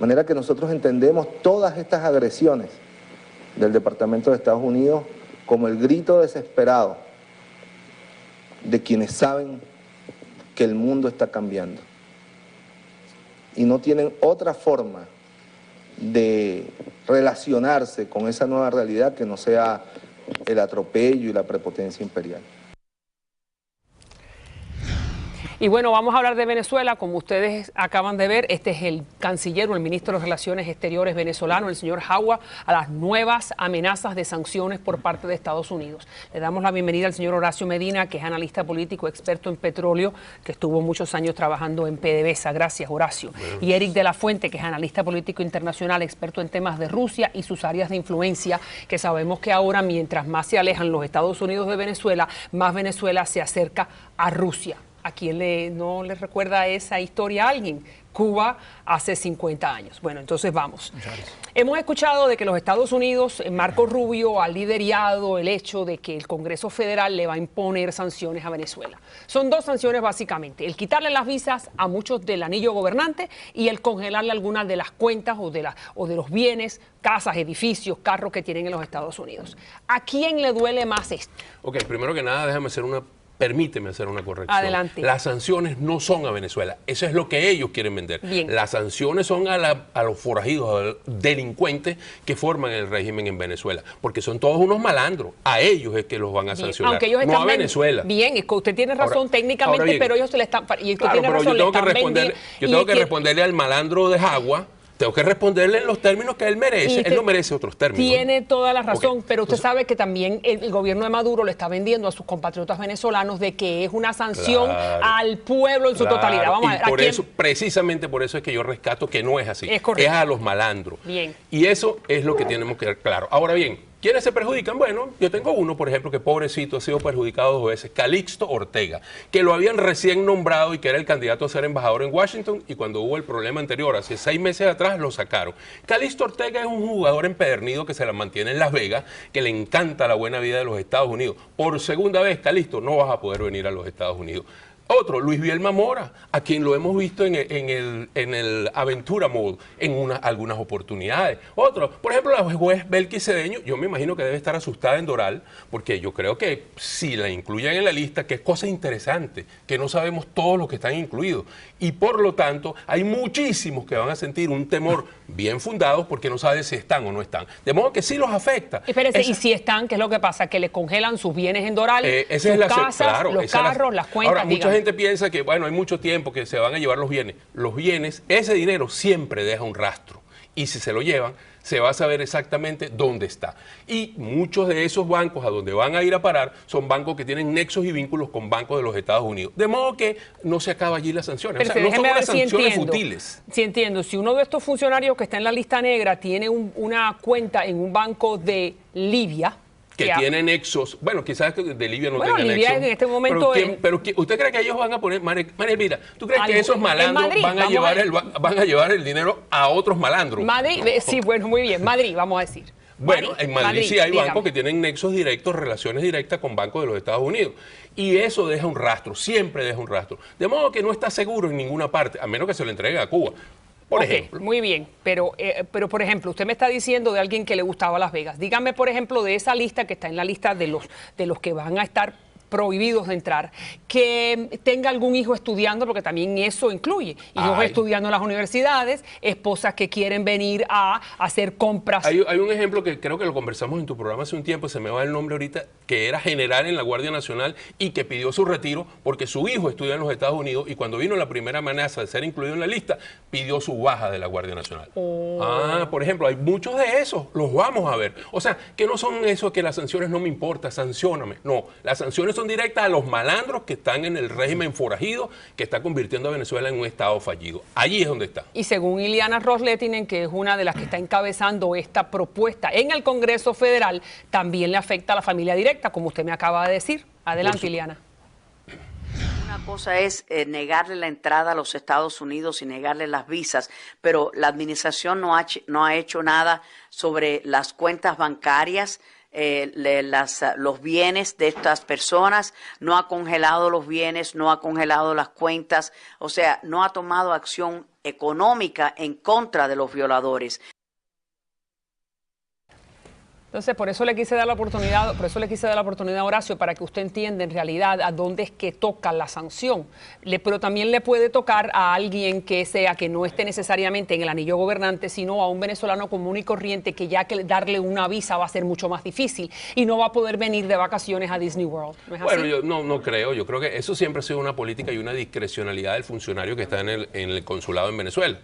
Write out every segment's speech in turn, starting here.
De manera que nosotros entendemos todas estas agresiones del Departamento de Estados Unidos como el grito desesperado de quienes saben que el mundo está cambiando y no tienen otra forma de relacionarse con esa nueva realidad que no sea el atropello y la prepotencia imperial. Y bueno, vamos a hablar de Venezuela. Como ustedes acaban de ver, este es el canciller o el ministro de Relaciones Exteriores venezolano, el señor Jagua, a las nuevas amenazas de sanciones por parte de Estados Unidos. Le damos la bienvenida al señor Horacio Medina, que es analista político, experto en petróleo, que estuvo muchos años trabajando en PDVSA. Gracias, Horacio. Y Eric de la Fuente, que es analista político internacional, experto en temas de Rusia y sus áreas de influencia, que sabemos que ahora, mientras más se alejan los Estados Unidos de Venezuela, más Venezuela se acerca a Rusia. ¿A quién no le recuerda esa historia a alguien? Cuba hace 50 años. Bueno, entonces vamos. Hemos escuchado de que los Estados Unidos, Marco Rubio, ha liderado el hecho de que el Congreso Federal le va a imponer sanciones a Venezuela. Son dos sanciones básicamente: el quitarle las visas a muchos del anillo gobernante y el congelarle algunas de las cuentas o de los bienes, casas, edificios, carros que tienen en los Estados Unidos. ¿A quién le duele más esto? Ok, primero que nada, permíteme hacer una corrección. Adelante. Las sanciones no son a Venezuela. Eso es lo que ellos quieren vender. Bien. Las sanciones son a los forajidos, a los delincuentes que forman el régimen en Venezuela. Porque son todos unos malandros. A ellos es que los van a sancionar. Aunque ellos no a Venezuela. Bien, es que usted tiene razón técnicamente, bien, pero ellos se le están... Y usted claro, tiene pero razón, yo tengo que responderle al malandro de Jagua. Tengo que responderle en los términos que él merece. Él no merece otros términos. Tiene toda la razón, okay. Pero usted sabe que también el gobierno de Maduro le está vendiendo a sus compatriotas venezolanos de que es una sanción al pueblo en su totalidad. Vamos a ver. Precisamente por eso es que yo rescato que no es así. Es correcto. Es a los malandros. Bien. Y eso es lo que tenemos que ver claro. Ahora bien, ¿quiénes se perjudican? Bueno, yo tengo uno, por ejemplo, que pobrecito ha sido perjudicado 2 veces, Calixto Ortega, que lo habían recién nombrado y que era el candidato a ser embajador en Washington, y cuando hubo el problema anterior, hace 6 meses atrás, lo sacaron. Calixto Ortega es un jugador empedernido que se la mantiene en Las Vegas, que le encanta la buena vida de los Estados Unidos. Por segunda vez, Calixto, no vas a poder venir a los Estados Unidos. Otro, Luis Bielma Mora, a quien lo hemos visto en el Aventura Mode en algunas oportunidades. Otro, por ejemplo, la juez Belkis Cedeño, yo me imagino que debe estar asustada en Doral, porque yo creo que si la incluyen en la lista, que es cosa interesante, que no sabemos todos los que están incluidos. Y por lo tanto, hay muchísimos que van a sentir un temor bien fundado porque no saben si están o no están. De modo que sí los afecta. Espérese, y si están, ¿qué es lo que pasa? Que le congelan sus bienes en Doral, sus casas, los carros, las cuentas. Ahora, mucha gente piensa que, bueno, hay mucho tiempo que se van a llevar los bienes. Los bienes, ese dinero siempre deja un rastro. Y si se lo llevan, se va a saber exactamente dónde está. Y muchos de esos bancos a donde van a ir a parar son bancos que tienen nexos y vínculos con bancos de los Estados Unidos. De modo que no se acaba allí las sanciones. Pero no son unas sanciones futiles. Si entiendo, si uno de estos funcionarios que está en la lista negra tiene una cuenta en un banco de Libia, que tiene nexos, bueno, quizás de Libia no tenga Libia nexos. En este momento pero ¿usted cree que ellos van a poner, María Elvira, ¿tú crees que esos malandros van a llevar el dinero a otros malandros? Madrid, sí, bueno, muy bien, Madrid, vamos a decir. Bueno, en Madrid sí hay bancos que tienen nexos directos, relaciones directas con bancos de los Estados Unidos. Y eso deja un rastro, siempre deja un rastro. De modo que no está seguro en ninguna parte, a menos que se lo entreguen a Cuba. Por ejemplo. Muy bien, pero por ejemplo, usted me está diciendo de alguien que le gustaba Las Vegas. Dígame, por ejemplo, de esa lista que está en la lista de los que van a estar prohibidos de entrar, que tenga algún hijo estudiando, porque también eso incluye hijos estudiando en las universidades, esposas que quieren venir a hacer compras. Hay un ejemplo que creo que lo conversamos en tu programa hace un tiempo, se me va el nombre ahorita, que era general en la Guardia Nacional y que pidió su retiro porque su hijo estudia en los Estados Unidos y cuando vino la primera amenaza de ser incluido en la lista, pidió su baja de la Guardia Nacional. Por ejemplo, hay muchos de esos, los vamos a ver. O sea, que no son eso que las sanciones no me importan, sancióname. No, las sanciones son directas a los malandros que están en el régimen forajido que está convirtiendo a Venezuela en un estado fallido. Allí es donde está. Y según Ileana Ros-Lehtinen, que es una de las que está encabezando esta propuesta en el Congreso Federal, también le afecta a la familia directa, como usted me acaba de decir. Adelante, Ileana. Una cosa es negarle la entrada a los Estados Unidos y negarle las visas, pero la administración no ha hecho nada sobre las cuentas bancarias los bienes de estas personas, no ha congelado los bienes, no ha congelado las cuentas, o sea, no ha tomado acción económica en contra de los violadores. Entonces, por eso le quise dar la oportunidad, a Horacio, para que usted entienda en realidad a dónde es que toca la sanción. Pero también le puede tocar a alguien que no esté necesariamente en el anillo gobernante, sino a un venezolano común y corriente que ya que darle una visa va a ser mucho más difícil y no va a poder venir de vacaciones a Disney World. ¿No es así? Bueno, yo no creo. Yo creo que eso siempre ha sido una política y una discrecionalidad del funcionario que está en el consulado en Venezuela.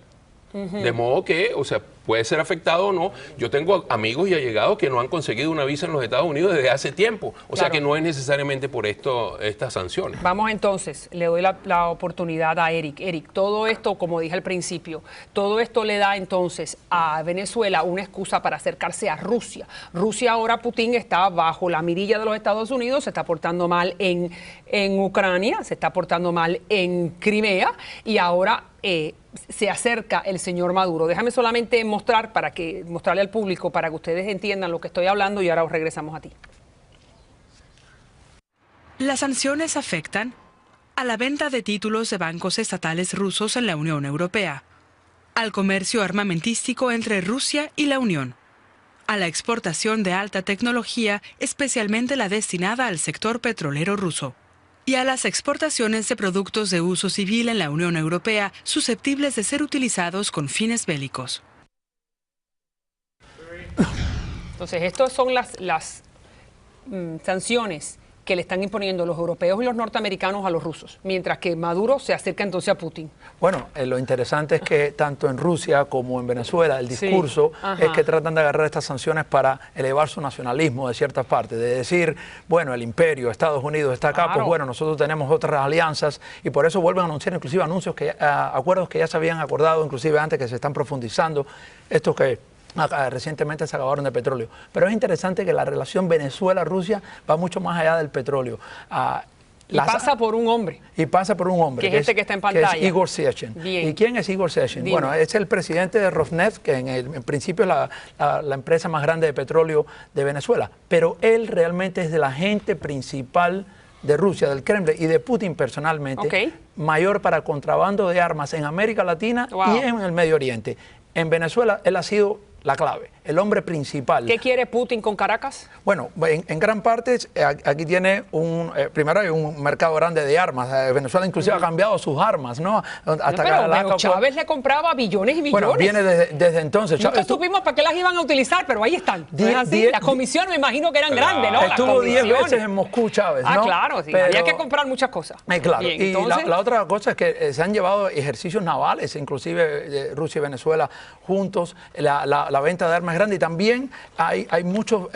De modo que, o sea, puede ser afectado o no. Yo tengo amigos y allegados que no han conseguido una visa en los Estados Unidos desde hace tiempo. O sea que no es necesariamente por estas sanciones. Vamos entonces, le doy la oportunidad a Eric. Eric, todo esto, como dije al principio, todo esto le da entonces a Venezuela una excusa para acercarse a Rusia. Rusia ahora, Putin está bajo la mirilla de los Estados Unidos, se está portando mal en Ucrania, se está portando mal en Crimea y ahora se acerca el señor Maduro. Déjame solamente mostrarle al público para que ustedes entiendan lo que estoy hablando y ahora os regresamos a ti. Las sanciones afectan a la venta de títulos de bancos estatales rusos en la Unión Europea, al comercio armamentístico entre Rusia y la Unión, a la exportación de alta tecnología, especialmente la destinada al sector petrolero ruso, y a las exportaciones de productos de uso civil en la Unión Europea susceptibles de ser utilizados con fines bélicos. Entonces, estas son las sanciones que le están imponiendo los europeos y los norteamericanos a los rusos, mientras que Maduro se acerca entonces a Putin. Bueno, lo interesante es que tanto en Rusia como en Venezuela el discurso es que tratan de agarrar estas sanciones para elevar su nacionalismo de ciertas partes, de decir, bueno, el imperio, Estados Unidos está acá, pues bueno, nosotros tenemos otras alianzas y por eso vuelven a anunciar inclusive acuerdos que ya se habían acordado, inclusive antes, que se están profundizando, estos que recientemente se acabaron de petróleo. Pero es interesante que la relación Venezuela-Rusia va mucho más allá del petróleo. Y pasa por un hombre. Y pasa por un hombre. Que es este que está en pantalla. Que es Igor Sechin. Bien. ¿Y quién es Igor Sechin? Dime. Bueno, es el presidente de Rosneft, que en principio es la empresa más grande de petróleo de Venezuela. Pero él realmente es el agente principal de Rusia, del Kremlin y de Putin personalmente, mayor para contrabando de armas en América Latina y en el Medio Oriente. En Venezuela él ha sido la clave, el hombre principal. ¿Qué quiere Putin con Caracas? Bueno, en gran parte aquí tiene primero hay un mercado grande de armas. Venezuela inclusive ha cambiado sus armas, ¿no? Pero Chávez le compraba billones y billones. Bueno, viene desde entonces. Nunca supimos para qué las iban a utilizar, pero ahí están. ¿No es así? Las comisiones me imagino que eran grandes, ¿no? Estuvo 10 veces en Moscú Chávez, ¿no? Claro, sí. Había que comprar muchas cosas. Claro. Bien, y la otra cosa es que se han llevado ejercicios navales, inclusive de Rusia y Venezuela juntos, la venta de armas grande, y también hay muchos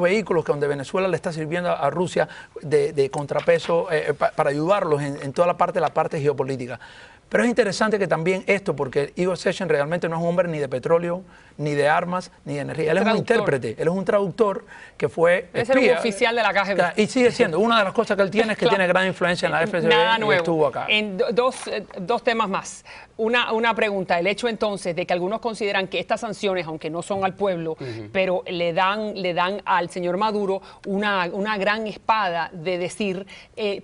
vehículos que donde Venezuela le está sirviendo a Rusia de contrapeso para ayudarlos en toda la parte geopolítica. Pero es interesante que también esto, porque Igor Sechin realmente no es un hombre ni de petróleo, ni de armas, ni de energía. Él es un intérprete, él es un traductor que fue espía. Es el oficial de la KGB. Y sigue siendo. Una de las cosas que él tiene es que tiene gran influencia en la FSB. Nada nuevo. Y estuvo acá. En dos temas más. Una pregunta. El hecho entonces de que algunos consideran que estas sanciones, aunque no son al pueblo, pero le dan al señor Maduro una gran espada de decir,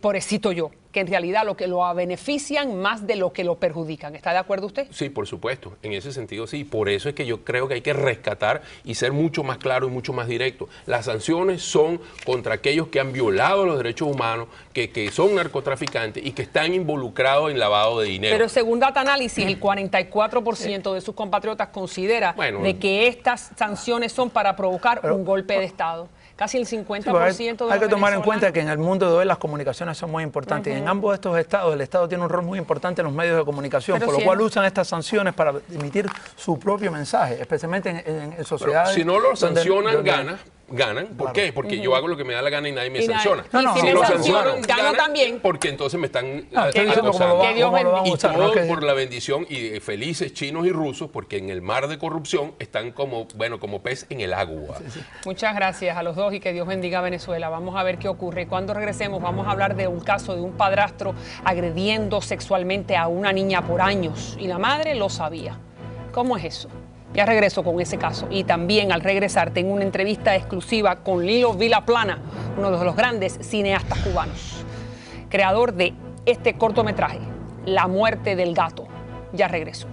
pobrecito yo, que en realidad lo benefician más de lo que lo perjudican. ¿Está de acuerdo usted? Sí, por supuesto. En ese sentido, sí. Por eso es que yo creo que hay que rescatar y ser mucho más claro y mucho más directo. Las sanciones son contra aquellos que han violado los derechos humanos, que son narcotraficantes y que están involucrados en lavado de dinero. Pero según Data Analysis, el 44% de sus compatriotas considera de que estas sanciones son para provocar un golpe de Estado. Casi el 50% de hay que tomar en cuenta que en el mundo de hoy las comunicaciones son muy importantes. Y en ambos de estos estados, el Estado tiene un rol muy importante en los medios de comunicación, por lo cual usan estas sanciones para emitir su propio mensaje, especialmente en sociedades. Pero si no lo sancionan, ganan. ¿Por qué? Porque yo hago lo que me da la gana y nadie me sanciona. Si lo sancionan, ganan también. Porque entonces me están acosando. Y todo por la bendición y felices chinos y rusos, porque en el mar de corrupción están como pez en el agua. Muchas gracias a los dos y que Dios bendiga a Venezuela. Vamos a ver qué ocurre. Cuando regresemos vamos a hablar de un caso de un padrastro agrediendo sexualmente a una niña por años y la madre lo sabía. ¿Cómo es eso? Ya regreso con ese caso. Y también al regresar tengo una entrevista exclusiva con Lilo Vilaplana, uno de los grandes cineastas cubanos, creador de este cortometraje, La muerte del gato. Ya regreso.